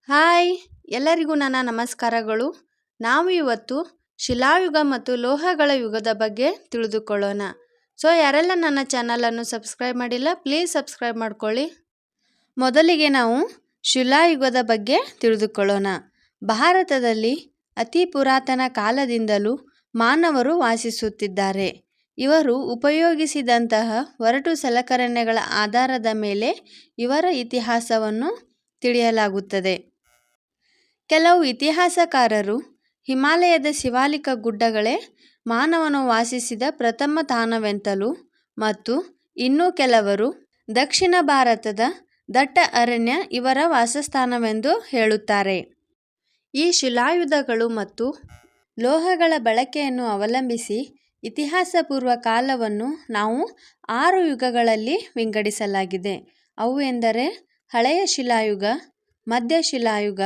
Hi ಎಲ್ಲರಿಗೂ ನನ್ನ ನಮಸ್ಕಾರಗಳು. ನಾವು ಇವತ್ತು ಶಿಲಾಯುಗ ಮತ್ತು ಲೋಹಗಳ ಯುಗದ ಬಗ್ಗೆ ತಿಳಿದುಕೊಳ್ಳೋಣ. ಯಾರೆಲ್ಲ ನನ್ನ ಚಾನಲನ್ನು ಸಬ್ಸ್ಕ್ರೈಬ್ ಮಾಡಿಲ್ಲ, ಪ್ಲೀಸ್ ಸಬ್ಸ್ಕ್ರೈಬ್ ಮಾಡ್ಕೊಳ್ಳಿ. ಮೊದಲಿಗೆ ನಾವು ಶಿಲಾಯುಗದ ಬಗ್ಗೆ ತಿಳಿದುಕೊಳ್ಳೋಣ. ಭಾರತದಲ್ಲಿ ಅತಿ ಪುರಾತನ ಕಾಲದಿಂದಲೂ ಮಾನವರು ವಾಸಿಸುತ್ತಿದ್ದಾರೆ. ಇವರು ಉಪಯೋಗಿಸಿದಂತಹ ಒರಟು ಸಲಕರಣೆಗಳ ಆಧಾರದ ಮೇಲೆ ಇವರ ಇತಿಹಾಸವನ್ನು ತಿಳಿಯಲಾಗುತ್ತದೆ. ಕೆಲವು ಇತಿಹಾಸಕಾರರು ಹಿಮಾಲಯದ ಶಿವಾಲಿಕ ಗುಡ್ಡಗಳೇ ಮಾನವನು ವಾಸಿಸಿದ ಪ್ರಥಮ ತಾಣವೆಂತಲೂ ಮತ್ತು ಇನ್ನೂ ಕೆಲವರು ದಕ್ಷಿಣ ಭಾರತದ ದಟ್ಟ ಅರಣ್ಯ ಇವರ ವಾಸಸ್ಥಾನವೆಂದು ಹೇಳುತ್ತಾರೆ. ಈ ಶಿಲಾಯುಧಗಳು ಮತ್ತು ಲೋಹಗಳ ಬಳಕೆಯನ್ನು ಅವಲಂಬಿಸಿ ಇತಿಹಾಸ ಪೂರ್ವ ಕಾಲವನ್ನು ನಾವು 6 ಯುಗಗಳಲ್ಲಿ ವಿಂಗಡಿಸಲಾಗಿದೆ. ಅವು ಎಂದರೆ ಹಳೆಯ ಶಿಲಾಯುಗ, ಮಧ್ಯ ಶಿಲಾಯುಗ,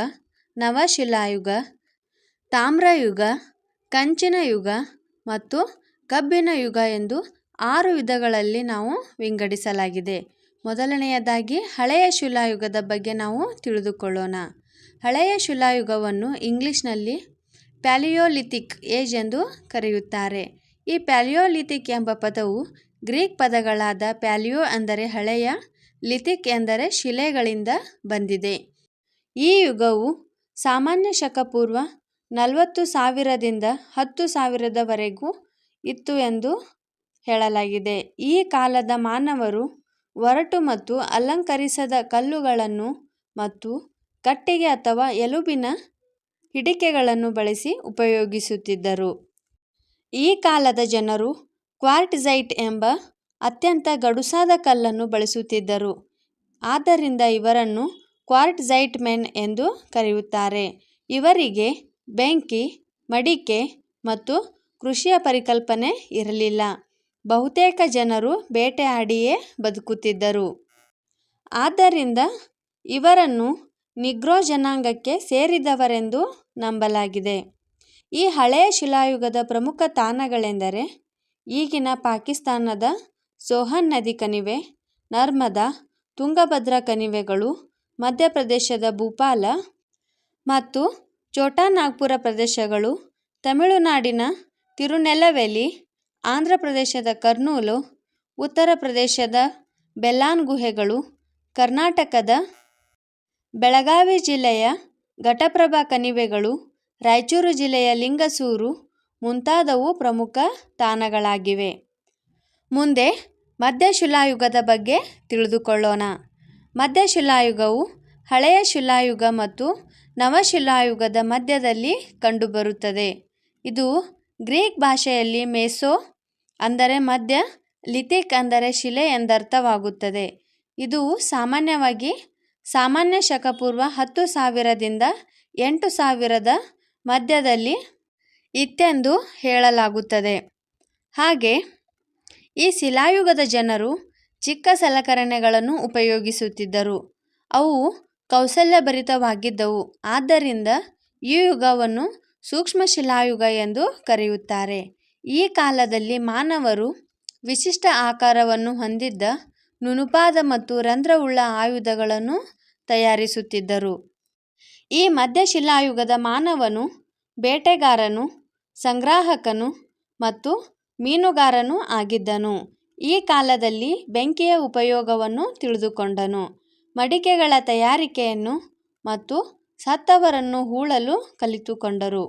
ನವಶಿಲಾಯುಗ, ತಾಮ್ರಯುಗ, ಕಂಚಿನ ಯುಗ ಮತ್ತು ಕಬ್ಬಿಣ ಯುಗ ಎಂದು 6 ವಿಧಗಳಲ್ಲಿ ನಾವು ವಿಂಗಡಿಸಲಾಗಿದೆ. ಮೊದಲನೆಯದಾಗಿ ಹಳೆಯ ಶಿಲಾಯುಗದ ಬಗ್ಗೆ ನಾವು ತಿಳಿದುಕೊಳ್ಳೋಣ. ಹಳೆಯ ಶಿಲಾಯುಗವನ್ನು ಇಂಗ್ಲಿಷ್ನಲ್ಲಿ ಪ್ಯಾಲಿಯೋಲಿಥಿಕ್ ಏಜ್ ಎಂದು ಕರೆಯುತ್ತಾರೆ. ಈ ಪ್ಯಾಲಿಯೋಲಿಥಿಕ್ ಎಂಬ ಪದವು ಗ್ರೀಕ್ ಪದಗಳಾದ ಪ್ಯಾಲಿಯೋ ಅಂದರೆ ಹಳೆಯ, ಲಿಥಿಕ್ ಎಂದರೆ ಶಿಲೆಗಳಿಂದ ಬಂದಿದೆ. ಈ ಯುಗವು ಸಾಮಾನ್ಯ ಶಕ ಪೂರ್ವ 40,000 ದಿಂದ 10,000 ವರೆಗೂ ಇತ್ತು ಎಂದು ಹೇಳಲಾಗಿದೆ. ಈ ಕಾಲದ ಮಾನವರು ಒರಟು ಮತ್ತು ಅಲಂಕರಿಸದ ಕಲ್ಲುಗಳನ್ನು ಮತ್ತು ಕಟ್ಟಿಗೆ ಅಥವಾ ಎಲುಬಿನ ಹಿಡಿಕೆಗಳನ್ನು ಬಳಸಿ ಉಪಯೋಗಿಸುತ್ತಿದ್ದರು. ಈ ಕಾಲದ ಜನರು ಕ್ವಾರ್ಟ್ಝೈಟ್ ಎಂಬ ಅತ್ಯಂತ ಗಡುಸಾದ ಕಲ್ಲನ್ನು ಬಳಸುತ್ತಿದ್ದರು. ಆದ್ದರಿಂದ ಇವರನ್ನು ಕ್ವಾರ್ಟ್ಝೈಟ್ ಮೆನ್ ಎಂದು ಕರೆಯುತ್ತಾರೆ. ಇವರಿಗೆ ಬೆಂಕಿ, ಮಡಿಕೆ ಮತ್ತು ಕೃಷಿಯ ಪರಿಕಲ್ಪನೆ ಇರಲಿಲ್ಲ. ಬಹುತೇಕ ಜನರು ಬೇಟೆಯಾಡಿಯೇ ಬದುಕುತ್ತಿದ್ದರು. ಆದ್ದರಿಂದ ಇವರನ್ನು ನೀಗ್ರೋ ಜನಾಂಗಕ್ಕೆ ಸೇರಿದವರೆಂದು ನಂಬಲಾಗಿದೆ. ಈ ಹಳೆಯ ಶಿಲಾಯುಗದ ಪ್ರಮುಖ ತಾಣಗಳೆಂದರೆ ಈಗಿನ ಪಾಕಿಸ್ತಾನದ ಸೋಹನ್ ನದಿ ಕಣಿವೆ, ನರ್ಮದಾ, ತುಂಗಭದ್ರಾ ಕಣಿವೆಗಳು, ಮಧ್ಯಪ್ರದೇಶದ ಭೂಪಾಲ ಮತ್ತು ಛೋಟಾ ನಾಗ್ಪುರ ಪ್ರದೇಶಗಳು, ತಮಿಳುನಾಡಿನ ತಿರುನೆಲ್ವೇಲಿ, ಆಂಧ್ರ ಪ್ರದೇಶದ ಕರ್ನೂಲು, ಉತ್ತರ ಪ್ರದೇಶದ ಬೆಲಾನ್ ಗುಹೆಗಳು, ಕರ್ನಾಟಕದ ಬೆಳಗಾವಿ ಜಿಲ್ಲೆಯ ಘಟಪ್ರಭಾ ಕಣಿವೆಗಳು, ರಾಯಚೂರು ಜಿಲ್ಲೆಯ ಲಿಂಗಸೂರು ಮುಂತಾದವು ಪ್ರಮುಖ ತಾಣಗಳಾಗಿವೆ. ಮುಂದೆ ಮಧ್ಯಶಿಲಾಯುಗದ ಬಗ್ಗೆ ತಿಳಿದುಕೊಳ್ಳೋಣ. ಮಧ್ಯಶಿಲಾಯುಗವು ಹಳೆಯ ಶಿಲಾಯುಗ ಮತ್ತು ನವಶಿಲಾಯುಗದ ಮಧ್ಯದಲ್ಲಿ ಕಂಡುಬರುತ್ತದೆ. ಇದು ಗ್ರೀಕ್ ಭಾಷೆಯಲ್ಲಿ ಮೆಸೋ ಅಂದರೆ ಮಧ್ಯ, ಲಿಥಿಕ್ ಅಂದರೆ ಶಿಲೆ ಎಂದರ್ಥವಾಗುತ್ತದೆ. ಇದು ಸಾಮಾನ್ಯವಾಗಿ ಸಾಮಾನ್ಯ ಶಕ ಪೂರ್ವ 10,000 ದಿಂದ 8,000 ಮಧ್ಯದಲ್ಲಿ ಇತ್ತೆಂದು ಹೇಳಲಾಗುತ್ತದೆ. ಹಾಗೆ ಈ ಶಿಲಾಯುಗದ ಜನರು ಚಿಕ್ಕ ಸಲಕರಣೆಗಳನ್ನು ಉಪಯೋಗಿಸುತ್ತಿದ್ದರು. ಅವು ಕೌಶಲ್ಯಭರಿತವಾಗಿದ್ದವು. ಆದ್ದರಿಂದ ಈ ಯುಗವನ್ನು ಸೂಕ್ಷ್ಮ ಶಿಲಾಯುಗ ಎಂದು ಕರೆಯುತ್ತಾರೆ. ಈ ಕಾಲದಲ್ಲಿ ಮಾನವರು ವಿಶಿಷ್ಟ ಆಕಾರವನ್ನು ಹೊಂದಿದ್ದ ನುಣುಪಾದ ಮತ್ತು ರಂಧ್ರವುಳ್ಳ ಆಯುಧಗಳನ್ನು ತಯಾರಿಸುತ್ತಿದ್ದರು. ಈ ಮಧ್ಯಶಿಲಾಯುಗದ ಮಾನವನು ಬೇಟೆಗಾರನು, ಸಂಗ್ರಾಹಕನು ಮತ್ತು ಮೀನುಗಾರನು ಆಗಿದ್ದನು. ಈ ಕಾಲದಲ್ಲಿ ಬೆಂಕಿಯ ಉಪಯೋಗವನ್ನು ತಿಳಿದುಕೊಂಡನು, ಮಡಿಕೆಗಳ ತಯಾರಿಕೆಯನ್ನು ಮತ್ತು ಸತ್ತವರನ್ನು ಹೂಳಲು ಕಲಿತುಕೊಂಡರು.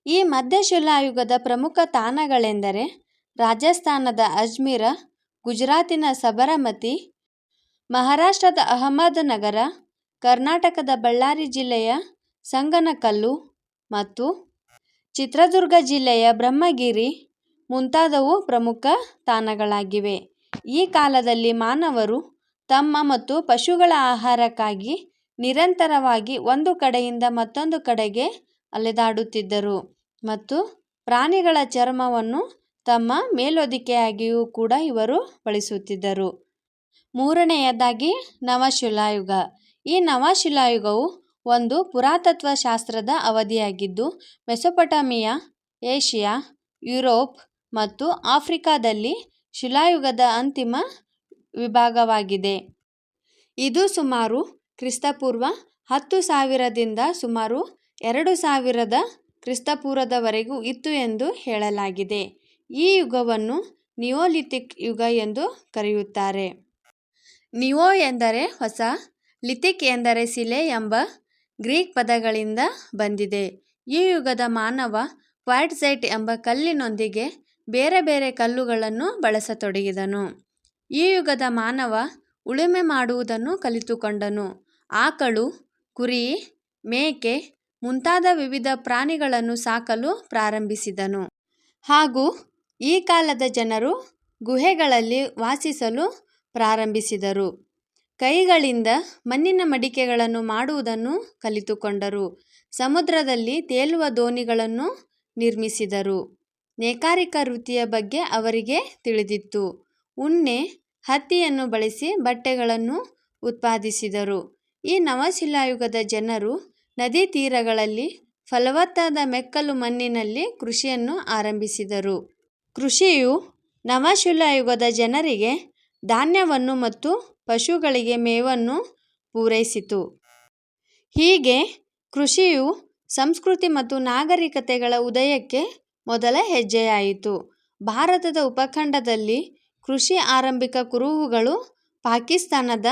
ಈ ಮಧ್ಯಶಿಲಾಯುಗದ ಪ್ರಮುಖ ತಾಣಗಳೆಂದರೆ ರಾಜಸ್ಥಾನದ ಅಜ್ಮೀರ, ಗುಜರಾತಿನ ಸಬರಮತಿ, ಮಹಾರಾಷ್ಟ್ರದ ಅಹಮದ್ ನಗರ, ಕರ್ನಾಟಕದ ಬಳ್ಳಾರಿ ಜಿಲ್ಲೆಯ ಸಂಗನಕಲ್ಲು ಮತ್ತು ಚಿತ್ರದುರ್ಗ ಜಿಲ್ಲೆಯ ಬ್ರಹ್ಮಗಿರಿ ಮುಂತಾದವು ಪ್ರಮುಖ ತಾಣಗಳಾಗಿವೆ. ಈ ಕಾಲದಲ್ಲಿ ಮಾನವರು ತಮ್ಮ ಮತ್ತು ಪಶುಗಳ ಆಹಾರಕ್ಕಾಗಿ ನಿರಂತರವಾಗಿ ಒಂದು ಕಡೆಯಿಂದ ಮತ್ತೊಂದು ಕಡೆಗೆ ಅಲೆದಾಡುತ್ತಿದ್ದರು ಮತ್ತು ಪ್ರಾಣಿಗಳ ಚರ್ಮವನ್ನು ತಮ್ಮ ಮೇಲ್ಹೊದಿಕೆಯಾಗಿಯೂ ಕೂಡ ಇವರು ಬಳಸುತ್ತಿದ್ದರು. ಮೂರನೆಯದಾಗಿ ನವಶಿಲಾಯುಗ. ಈ ನವಶಿಲಾಯುಗವು ಒಂದು ಪುರಾತತ್ವ ಶಾಸ್ತ್ರದ ಅವಧಿಯಾಗಿದ್ದು ಮೆಸೊಪೊಟೇಮಿಯಾ, ಏಷ್ಯಾ, ಯುರೋಪ್ ಮತ್ತು ಆಫ್ರಿಕಾದಲ್ಲಿ ಶಿಲಾಯುಗದ ಅಂತಿಮ ವಿಭಾಗವಾಗಿದೆ. ಇದು ಸುಮಾರು ಕ್ರಿಸ್ತಪೂರ್ವ 10,000ದಿಂದ ಸುಮಾರು 2,000 ಕ್ರಿಸ್ತಪೂರ್ವದವರೆಗೂ ಇತ್ತು ಎಂದು ಹೇಳಲಾಗಿದೆ. ಈ ಯುಗವನ್ನು ನಿಯೋಲಿಥಿಕ್ ಯುಗ ಎಂದು ಕರೆಯುತ್ತಾರೆ. ನಿಯೋ ಎಂದರೆ ಹೊಸ, ಲಿಥಿಕ್ ಎಂದರೆ ಶಿಲೆ ಎಂಬ ಗ್ರೀಕ್ ಪದಗಳಿಂದ ಬಂದಿದೆ. ಈ ಯುಗದ ಮಾನವ ಕ್ವಾರ್ಟ್ಝೈಟ್ ಎಂಬ ಕಲ್ಲಿನೊಂದಿಗೆ ಬೇರೆ ಬೇರೆ ಕಲ್ಲುಗಳನ್ನು ಬಳಸತೊಡಗಿದನು. ಈ ಯುಗದ ಮಾನವ ಉಳುಮೆ ಮಾಡುವುದನ್ನು ಕಲಿತುಕೊಂಡನು. ಆಕಳು, ಕುರಿ, ಮೇಕೆ ಮುಂತಾದ ವಿವಿಧ ಪ್ರಾಣಿಗಳನ್ನು ಸಾಕಲು ಪ್ರಾರಂಭಿಸಿದನು. ಹಾಗೂ ಈ ಕಾಲದ ಜನರು ಗುಹೆಗಳಲ್ಲಿ ವಾಸಿಸಲು ಪ್ರಾರಂಭಿಸಿದರು. ಕೈಗಳಿಂದ ಮಣ್ಣಿನ ಮಡಿಕೆಗಳನ್ನು ಮಾಡುವುದನ್ನು ಕಲಿತುಕೊಂಡರು. ಸಮುದ್ರದಲ್ಲಿ ತೇಲುವ ದೋಣಿಗಳನ್ನು ನಿರ್ಮಿಸಿದರು. ನೇಕಾರಿಕಾ ವೃತ್ತಿಯ ಬಗ್ಗೆ ಅವರಿಗೆ ತಿಳಿದಿತ್ತು. ಉಣ್ಣೆ, ಹತ್ತಿಯನ್ನು ಬಳಸಿ ಬಟ್ಟೆಗಳನ್ನು ಉತ್ಪಾದಿಸಿದರು. ಈ ನವಶಿಲಾಯುಗದ ಜನರು ನದಿ ತೀರಗಳಲ್ಲಿ ಫಲವತ್ತಾದ ಮೆಕ್ಕಲು ಮಣ್ಣಿನಲ್ಲಿ ಕೃಷಿಯನ್ನು ಆರಂಭಿಸಿದರು. ಕೃಷಿಯು ನವಶಿಲಾಯುಗದ ಜನರಿಗೆ ಧಾನ್ಯವನ್ನು ಮತ್ತು ಪಶುಗಳಿಗೆ ಮೇವನ್ನು ಪೂರೈಸಿತು. ಹೀಗೆ ಕೃಷಿಯು ಸಂಸ್ಕೃತಿ ಮತ್ತು ನಾಗರಿಕತೆಗಳ ಉದಯಕ್ಕೆ ಮೊದಲ ಹೆಜ್ಜೆಯಾಯಿತು. ಭಾರತದ ಉಪಖಂಡದಲ್ಲಿ ಕೃಷಿ ಆರಂಭಿಕ ಕುರುಹುಗಳು ಪಾಕಿಸ್ತಾನದ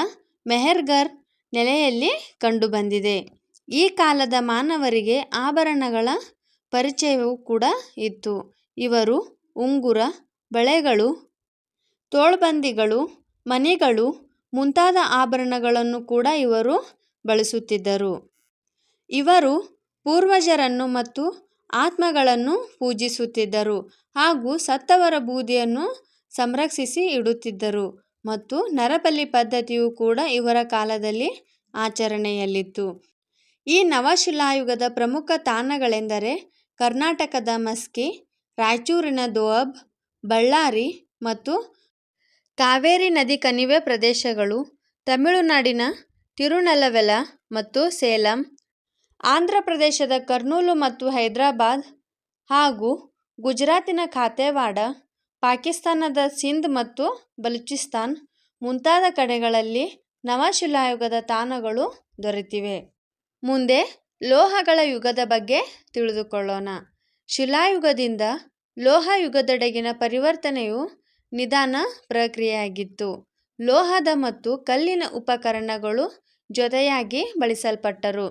ಮೆಹರ್‌ಗಢ್ ನೆಲೆಯಲ್ಲಿ ಕಂಡುಬಂದಿದೆ. ಈ ಕಾಲದ ಮಾನವರಿಗೆ ಆಭರಣಗಳ ಪರಿಚಯವೂ ಕೂಡ ಇತ್ತು. ಇವರು ಉಂಗುರ, ಬಳೆಗಳು, ತೋಳ್ಬಂದಿಗಳು, ಮಣಿಗಳು ಮುಂತಾದ ಆಭರಣಗಳನ್ನು ಕೂಡ ಇವರು ಬಳಸುತ್ತಿದ್ದರು. ಇವರು ಪೂರ್ವಜರನ್ನು ಮತ್ತು ಆತ್ಮಗಳನ್ನು ಪೂಜಿಸುತ್ತಿದ್ದರು ಹಾಗೂ ಸತ್ತವರ ಬೂದಿಯನ್ನು ಸಂರಕ್ಷಿಸಿ ಇಡುತ್ತಿದ್ದರು ಮತ್ತು ನರಬಲಿ ಪದ್ಧತಿಯು ಕೂಡ ಇವರ ಕಾಲದಲ್ಲಿ ಆಚರಣೆಯಲ್ಲಿತ್ತು. ಈ ನವಶಿಲಾಯುಗದ ಪ್ರಮುಖ ತಾಣಗಳೆಂದರೆ ಕರ್ನಾಟಕದ ಮಸ್ಕಿ, ರಾಯಚೂರಿನ ದೋಅಬ್, ಬಳ್ಳಾರಿ ಮತ್ತು ಕಾವೇರಿ ನದಿ ಕಣಿವೆ ಪ್ರದೇಶಗಳು, ತಮಿಳುನಾಡಿನ ತಿರುನಲ್ಲವೆಲ ಮತ್ತು ಸೇಲಂ, ಆಂಧ್ರಪ್ರದೇಶದ ಕರ್ನೂಲು ಮತ್ತು ಹೈದರಾಬಾದ್ ಹಾಗೂ ಗುಜರಾತಿನ ಖಾತೆವಾಡ, ಪಾಕಿಸ್ತಾನದ ಸಿಂಧ್ ಮತ್ತು ಬಲೂಚಿಸ್ತಾನ್ ಮುಂತಾದ ಕಡೆಗಳಲ್ಲಿ ನವಶಿಲಾಯುಗದ ತಾಣಗಳು ದೊರೆತಿವೆ. ಮುಂದೆ ಲೋಹಗಳ ಯುಗದ ಬಗ್ಗೆ ತಿಳಿದುಕೊಳ್ಳೋಣ. ಶಿಲಾಯುಗದಿಂದ ಲೋಹಯುಗದೆಡೆಗಿನ ಪರಿವರ್ತನೆಯು ನಿಧಾನ ಪ್ರಕ್ರಿಯೆಯಾಗಿತ್ತು. ಲೋಹದ ಮತ್ತು ಕಲ್ಲಿನ ಉಪಕರಣಗಳು ಜೊತೆಯಾಗಿ ಬಳಸಲ್ಪಟ್ಟರು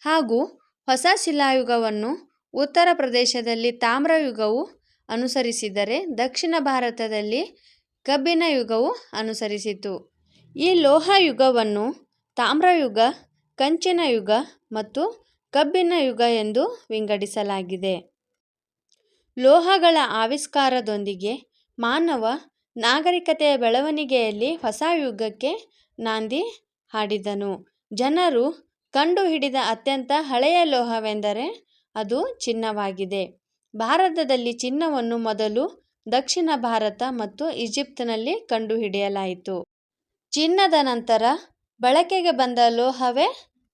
ಹಾಗೂ ಹೊಸ ಶಿಲಾಯುಗವನ್ನು ಉತ್ತರ ಪ್ರದೇಶದಲ್ಲಿ ತಾಮ್ರಯುಗವು ಅನುಸರಿಸಿದರೆ ದಕ್ಷಿಣ ಭಾರತದಲ್ಲಿ ಕಬ್ಬಿಣ ಯುಗವು ಅನುಸರಿಸಿತು. ಈ ಲೋಹಯುಗವನ್ನು ತಾಮ್ರಯುಗ, ಕಂಚಿನ ಯುಗ ಮತ್ತು ಕಬ್ಬಿಣ ಯುಗ ಎಂದು ವಿಂಗಡಿಸಲಾಗಿದೆ. ಲೋಹಗಳ ಆವಿಷ್ಕಾರದೊಂದಿಗೆ ಮಾನವ ನಾಗರಿಕತೆಯ ಬೆಳವಣಿಗೆಯಲ್ಲಿ ಹೊಸ ಯುಗಕ್ಕೆ ನಾಂದಿ ಹಾಡಿದನು. ಜನರು ಕಂಡುಹಿಡಿದ ಅತ್ಯಂತ ಹಳೆಯ ಲೋಹವೆಂದರೆ ಅದು ಚಿನ್ನವಾಗಿದೆ. ಭಾರತದಲ್ಲಿ ಚಿನ್ನವನ್ನು ಮೊದಲು ದಕ್ಷಿಣ ಭಾರತ ಮತ್ತು ಈಜಿಪ್ಟ್‌ನಲ್ಲಿ ಕಂಡುಹಿಡಿಯಲಾಯಿತು. ಚಿನ್ನದ ನಂತರ ಬಳಕೆಗೆ ಬಂದ ಲೋಹವೇ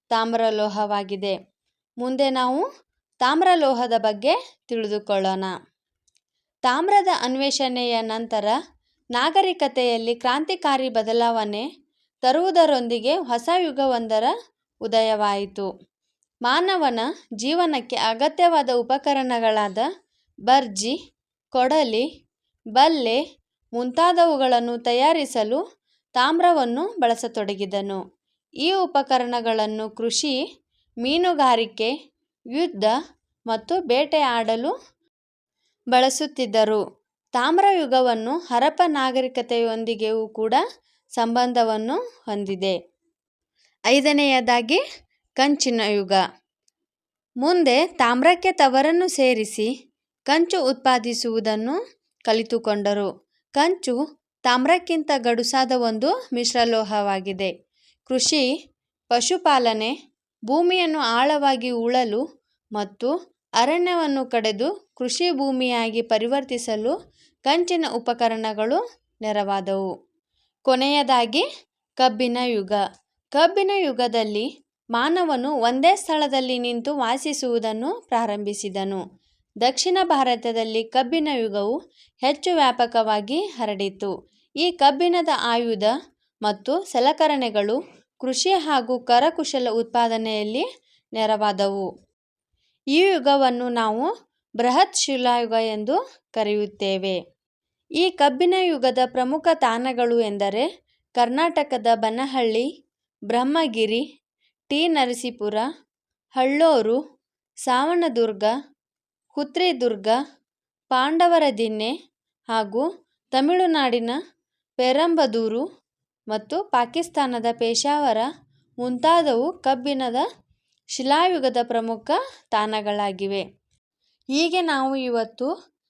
ತಾಮ್ರಲೋಹವಾಗಿದೆ. ಮುಂದೆ ನಾವು ತಾಮ್ರಲೋಹದ ಬಗ್ಗೆ ತಿಳಿದುಕೊಳ್ಳೋಣ. ತಾಮ್ರದ ಅನ್ವೇಷಣೆಯ ನಂತರ ನಾಗರಿಕತೆಯಲ್ಲಿ ಕ್ರಾಂತಿಕಾರಿ ಬದಲಾವಣೆ ತರುವುದರೊಂದಿಗೆ ಹೊಸ ಯುಗವೊಂದರ ಉದಯವಾಯಿತು. ಮಾನವನ ಜೀವನಕ್ಕೆ ಅಗತ್ಯವಾದ ಉಪಕರಣಗಳಾದ ಬರ್ಜಿ, ಕೊಡಲಿ, ಬಲ್ಲೆ ಮುಂತಾದವುಗಳನ್ನು ತಯಾರಿಸಲು ತಾಮ್ರವನ್ನು ಬಳಸತೊಡಗಿದನು. ಈ ಉಪಕರಣಗಳನ್ನು ಕೃಷಿ, ಮೀನುಗಾರಿಕೆ, ಯುದ್ಧ ಮತ್ತು ಬೇಟೆಯಾಡಲು ಬಳಸುತ್ತಿದ್ದರು. ತಾಮ್ರಯುಗವನ್ನು ಹರಪ್ಪ ನಾಗರಿಕತೆಯೊಂದಿಗೆಯೂ ಕೂಡ ಸಂಬಂಧವನ್ನು ಹೊಂದಿದೆ. 5ನೇಯದಾಗಿ ಕಂಚಿನ ಯುಗ. ಮುಂದೆ ತಾಮ್ರಕ್ಕೆ ತವರನ್ನು ಸೇರಿಸಿ ಕಂಚು ಉತ್ಪಾದಿಸುವುದನ್ನು ಕಲಿತುಕೊಂಡರು. ಕಂಚು ತಾಮ್ರಕ್ಕಿಂತ ಗಡುಸಾದ ಒಂದು ಮಿಶ್ರಲೋಹವಾಗಿದೆ. ಕೃಷಿ, ಪಶುಪಾಲನೆ, ಭೂಮಿಯನ್ನು ಆಳವಾಗಿ ಉಳಲು ಮತ್ತು ಅರಣ್ಯವನ್ನು ಕಡಿದು ಕೃಷಿ ಭೂಮಿಯಾಗಿ ಪರಿವರ್ತಿಸಲು ಕಂಚಿನ ಉಪಕರಣಗಳು ನೆರವಾದವು. ಕೊನೆಯದಾಗಿ ಕಬ್ಬಿಣ ಯುಗ. ಕಬ್ಬಿಣ ಯುಗದಲ್ಲಿ ಮಾನವನು ಒಂದೇ ಸ್ಥಳದಲ್ಲಿ ನಿಂತು ವಾಸಿಸುವುದನ್ನು ಪ್ರಾರಂಭಿಸಿದನು. ದಕ್ಷಿಣ ಭಾರತದಲ್ಲಿ ಕಬ್ಬಿಣ ಯುಗವು ಹೆಚ್ಚು ವ್ಯಾಪಕವಾಗಿ ಹರಡಿತು. ಈ ಕಬ್ಬಿಣದ ಆಯುಧ ಮತ್ತು ಸಲಕರಣೆಗಳು ಕೃಷಿ ಹಾಗೂ ಕರಕುಶಲ ಉತ್ಪಾದನೆಯಲ್ಲಿ ನೆರವಾದವು. ಈ ಯುಗವನ್ನು ನಾವು ಬೃಹತ್ ಶಿಲಾಯುಗ ಎಂದು ಕರೆಯುತ್ತೇವೆ. ಈ ಕಬ್ಬಿಣ ಯುಗದ ಪ್ರಮುಖ ತಾಣಗಳು ಎಂದರೆ ಕರ್ನಾಟಕದ ಬನಹಳ್ಳಿ, ಬ್ರಹ್ಮಗಿರಿ, ಟಿ. ನರಸೀಪುರ, ಹಳ್ಳೂರು, ಸಾವಣದುರ್ಗ, ಹುತ್ರಿದುರ್ಗ, ಪಾಂಡವರದಿನ್ನೆ ಹಾಗೂ ತಮಿಳುನಾಡಿನ ಪೆರಂಬದೂರು ಮತ್ತು ಪಾಕಿಸ್ತಾನದ ಪೇಶಾವರ ಮುಂತಾದವು ಕಬ್ಬಿಣದ ಶಿಲಾಯುಗದ ಪ್ರಮುಖ ತಾಣಗಳಾಗಿವೆ. ಹೀಗೆ ನಾವು ಇವತ್ತು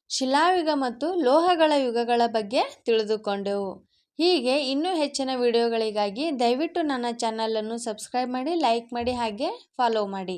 ಶಿಲಾಯುಗ ಮತ್ತು ಲೋಹಗಳ ಯುಗಗಳ ಬಗ್ಗೆ ತಿಳಿದುಕೊಂಡೆವು. ಹೀಗೆ ಇನ್ನೂ ಹೆಚ್ಚಿನ ವಿಡಿಯೋಗಳಿಗಾಗಿ ದಯವಿಟ್ಟು ನನ್ನ ಚಾನಲನ್ನು ಸಬ್ಸ್ಕ್ರೈಬ್ ಮಾಡಿ, ಲೈಕ್ ಮಾಡಿ ಹಾಗೆ ಫಾಲೋ ಮಾಡಿ.